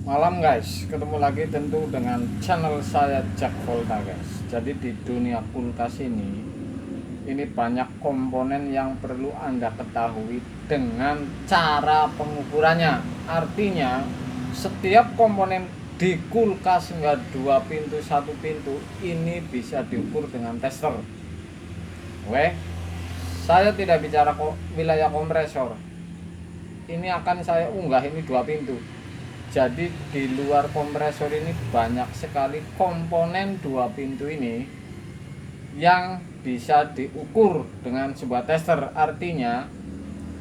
Malam guys, ketemu lagi tentu dengan channel saya Jack Volta guys. Jadi di dunia kulkas ini banyak komponen yang perlu Anda ketahui dengan cara pengukurannya. Artinya setiap komponen di kulkas enggak 2 pintu 1 pintu ini bisa diukur dengan tester. Oke, saya tidak bicara wilayah kompresor. Ini akan saya unggah ini 2 pintu. Jadi di luar kompresor ini banyak sekali komponen 2 pintu ini yang bisa diukur dengan sebuah tester. Artinya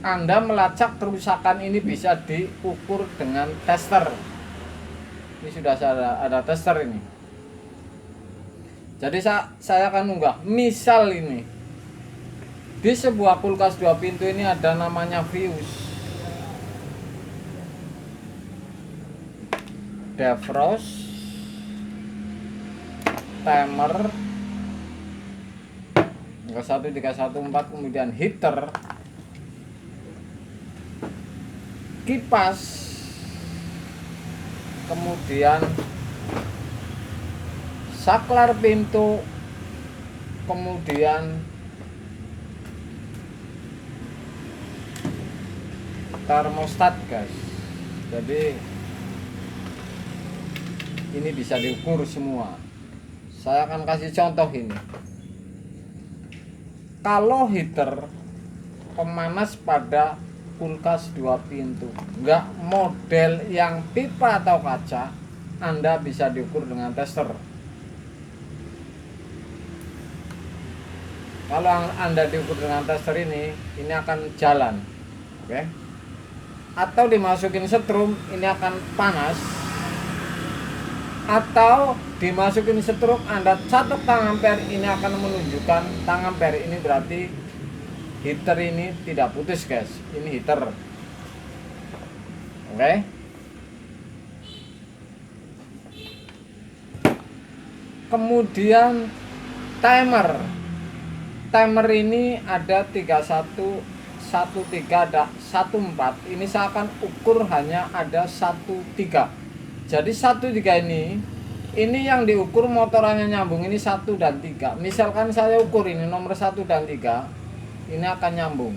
Anda melacak kerusakan ini bisa diukur dengan tester. Ini sudah ada tester ini. Jadi saya akan unggah. Misal ini di sebuah kulkas 2 pintu ini ada namanya fuse, defrost, timer 13114, kemudian heater, kipas, kemudian saklar pintu, kemudian termostat guys. Jadi ini bisa diukur semua. Saya akan kasih contoh ini. Kalau heater pemanas pada kulkas 2 pintu, enggak model yang pipa atau kaca, Anda bisa diukur dengan tester. Kalau Anda diukur dengan tester ini akan jalan. Oke. Atau dimasukin setrum, ini akan panas. Atau dimasukin setruk, Anda catat tang ampere, ini akan menunjukkan tang ampere. Ini berarti heater ini tidak putus guys. Ini heater. Oke. Kemudian timer. Timer ini ada 31, 13, ada 14. Ini saya akan ukur hanya ada 13. Jadi 13 ini yang diukur motorannya nyambung, ini 1 dan 3. Misalkan saya ukur ini nomor 1 dan 3, ini akan nyambung.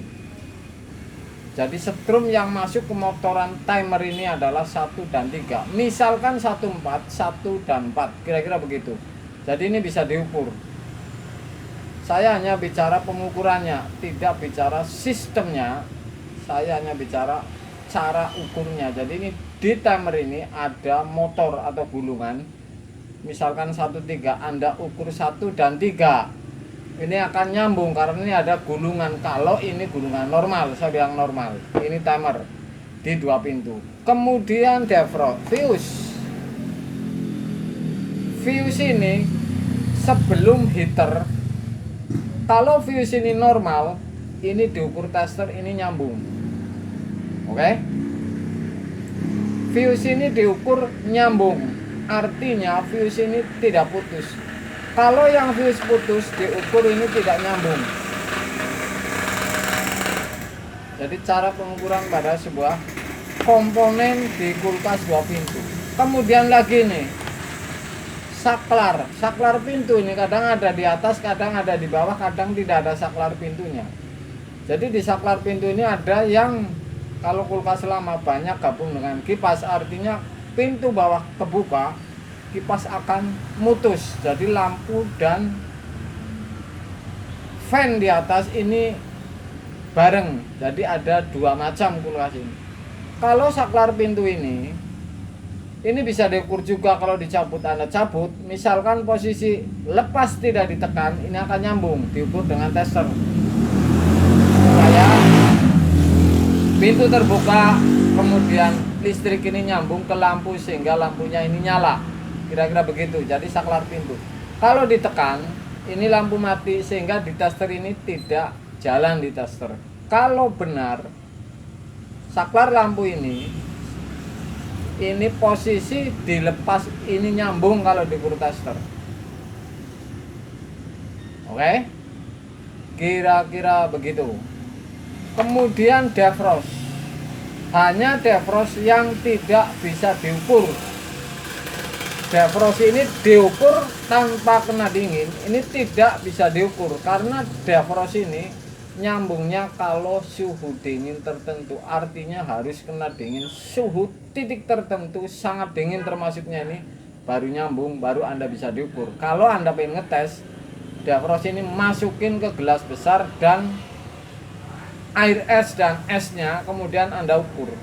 Jadi setrum yang masuk ke motoran timer ini adalah 1 dan 3. Misalkan 14, 1 dan 4, kira-kira begitu. Jadi ini bisa diukur. Saya hanya bicara pengukurannya, tidak bicara sistemnya. Saya hanya bicara cara ukurnya. Jadi ini di timer ini ada motor atau gulungan. Misalkan 13, Anda ukur 1 dan 3. Ini akan nyambung karena ini ada gulungan. Kalau ini gulungan normal, saya bilang normal. Ini timer di 2 pintu. Kemudian defrost, fuse. Fuse ini sebelum heater. Kalau fuse ini normal, ini diukur tester, ini nyambung. Oke? Fuse ini diukur nyambung, artinya fuse ini tidak putus. Kalau yang fuse putus diukur ini tidak nyambung. Jadi cara pengukuran pada sebuah komponen di kulkas 2 pintu. Kemudian lagi nih, saklar pintu ini kadang ada di atas, kadang ada di bawah, kadang tidak ada saklar pintunya. Jadi di saklar pintu ini ada yang kalau kulkas lama banyak gabung dengan kipas, artinya pintu bawah kebuka, kipas akan mutus. Jadi lampu dan fan di atas ini bareng. Jadi ada 2 macam kulkas ini. Kalau saklar pintu ini bisa diukur juga. Kalau dicabut, Anda cabut, misalkan posisi lepas tidak ditekan, ini akan nyambung, diukur dengan tester. Pintu terbuka, kemudian listrik ini nyambung ke lampu sehingga lampunya ini nyala. Kira-kira begitu. Jadi saklar pintu. Kalau ditekan, ini lampu mati sehingga di tester ini tidak jalan di tester. Kalau benar saklar lampu ini posisi dilepas, ini nyambung kalau diukur tester. Oke? Kira-kira begitu. Kemudian defrost. hanya defrost yang tidak bisa diukur. Defrost ini diukur tanpa kena dingin, ini tidak bisa diukur karena defrost ini nyambungnya kalau suhu dingin tertentu, artinya harus kena dingin suhu titik tertentu, sangat dingin termasuknya ini, baru nyambung, baru Anda bisa diukur. Kalau Anda pengen ngetes defrost ini, masukin ke gelas besar dan air es dan esnya, kemudian Anda ukur.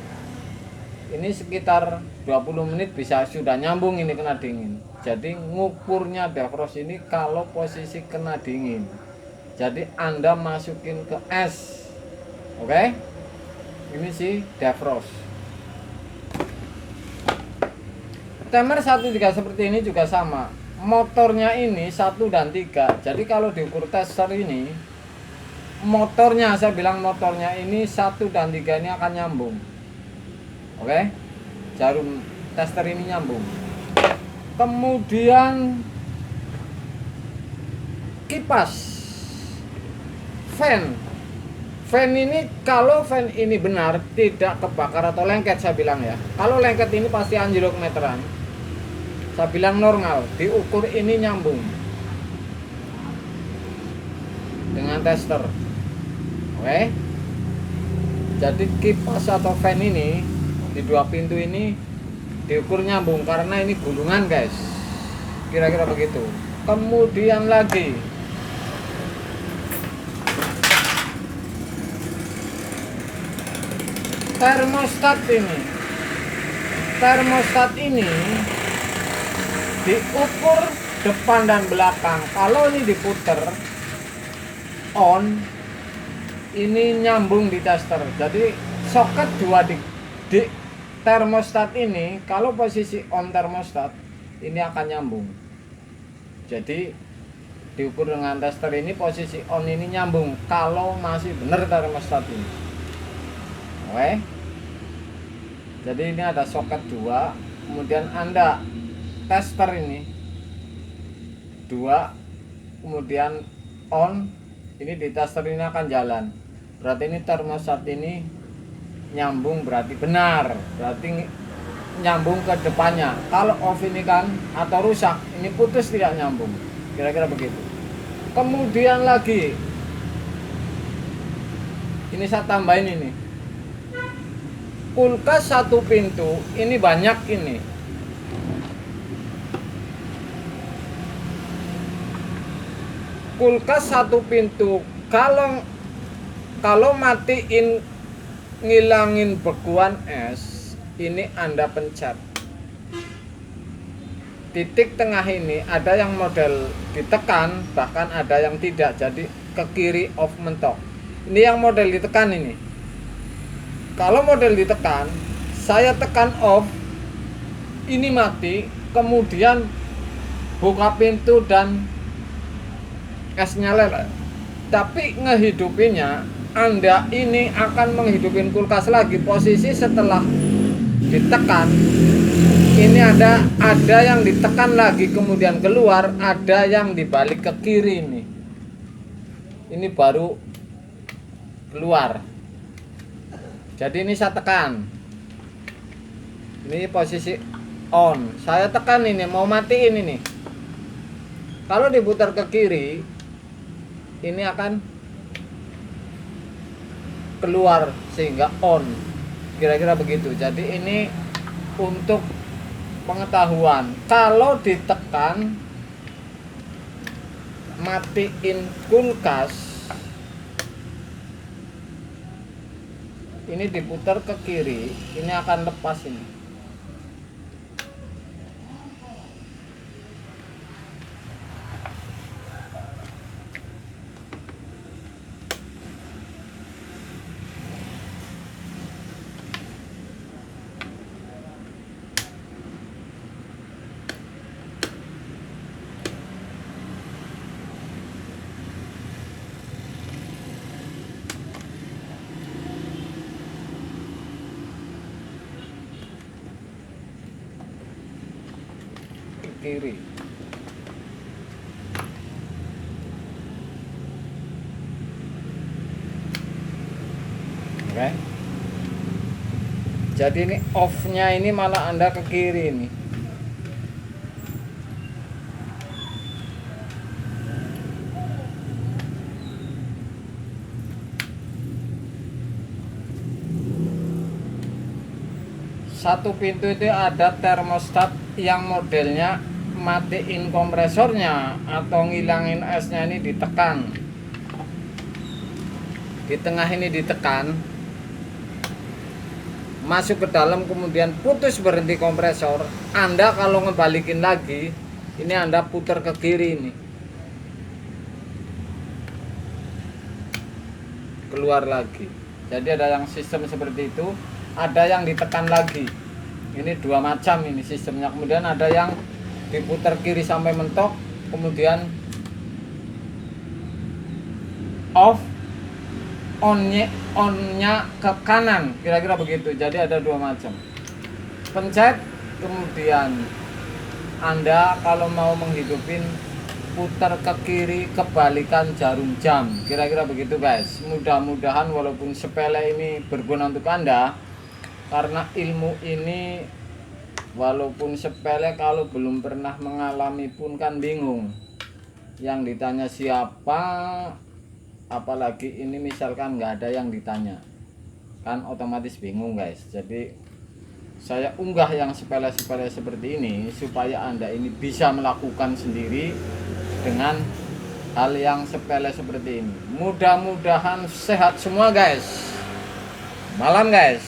Ini sekitar 20 menit bisa sudah nyambung, ini kena dingin. Jadi ngukurnya defrost ini kalau posisi kena dingin. Jadi Anda masukin ke es. Oke? Ini sih defrost. Timer 1, 3 seperti ini juga sama. Motornya ini 1 dan 3. Jadi kalau diukur tester ini, motornya, saya bilang motornya ini 1 dan 3 ini akan nyambung. Oke, jarum tester ini nyambung. Kemudian kipas, fan ini, kalau fan ini benar tidak kebakar atau lengket, saya bilang ya. Kalau lengket ini pasti anjlok meteran. Saya bilang normal, diukur ini nyambung dengan tester. Oke, jadi kipas atau fan ini di 2 pintu ini diukur nyambung karena ini gulungan guys, kira-kira begitu. Kemudian lagi termostat ini diukur depan dan belakang. Kalau ini diputer on, ini nyambung di tester. Jadi soket 2 di termostat ini, kalau posisi on termostat ini akan nyambung. Jadi diukur dengan tester ini, posisi on ini nyambung kalau masih benar termostat ini. Oke, jadi ini ada soket 2, kemudian Anda tester ini 2, kemudian on, ini di tester ini akan jalan, berarti ini termostat ini nyambung, berarti benar, berarti nyambung ke depannya. Kalau off ini kan atau rusak, ini putus tidak nyambung, kira-kira begitu. Kemudian lagi ini saya tambahin ini kulkas 1 pintu, ini banyak ini. Kulkas 1 pintu, kalau matiin ngilangin bekuan es, ini Anda pencet titik tengah ini, ada yang model ditekan, bahkan ada yang tidak, jadi ke kiri off mentok. Ini yang model ditekan ini. Kalau model ditekan, saya tekan off, ini mati, kemudian buka pintu dan esnya lele. Tapi ngehidupinnya, Anda ini akan menghidupin kulkas lagi. Posisi setelah ditekan, ini ada yang ditekan lagi kemudian keluar, ada yang dibalik ke kiri ini. Ini baru keluar. Jadi ini saya tekan. Ini posisi on. Saya tekan ini, mau matiin ini. Kalau diputar ke kiri, ini akan keluar sehingga on, kira-kira begitu. Jadi ini untuk pengetahuan, kalau ditekan matiin kulkas, ini diputar ke kiri, ini akan lepas ini. Kiri. Oke. Jadi ini off-nya ini malah Anda ke kiri ini. Satu pintu itu ada termostat yang modelnya matiin kompresornya atau ngilangin esnya ini ditekan. Di tengah ini ditekan, masuk ke dalam, kemudian putus berhenti kompresor. Anda kalau ngebalikin lagi, ini Anda putar ke kiri ini, keluar lagi. Jadi ada yang sistem seperti itu, ada yang ditekan lagi. Ini dua macam ini sistemnya. Kemudian ada yang diputar kiri sampai mentok, kemudian off, onnya ke kanan, kira-kira begitu. Jadi ada dua macam. Pencet, kemudian Anda kalau mau menghidupin putar ke kiri, kebalikan jarum jam, kira-kira begitu guys. Mudah-mudahan walaupun sepele ini berguna untuk Anda, karena ilmu ini walaupun sepele kalau belum pernah mengalami pun kan bingung. Yang ditanya siapa, apalagi ini misalkan nggak ada yang ditanya, kan otomatis bingung guys. Jadi saya unggah yang sepele-sepele seperti ini supaya Anda ini bisa melakukan sendiri dengan hal yang sepele seperti ini. Mudah-mudahan sehat semua guys. Malam guys.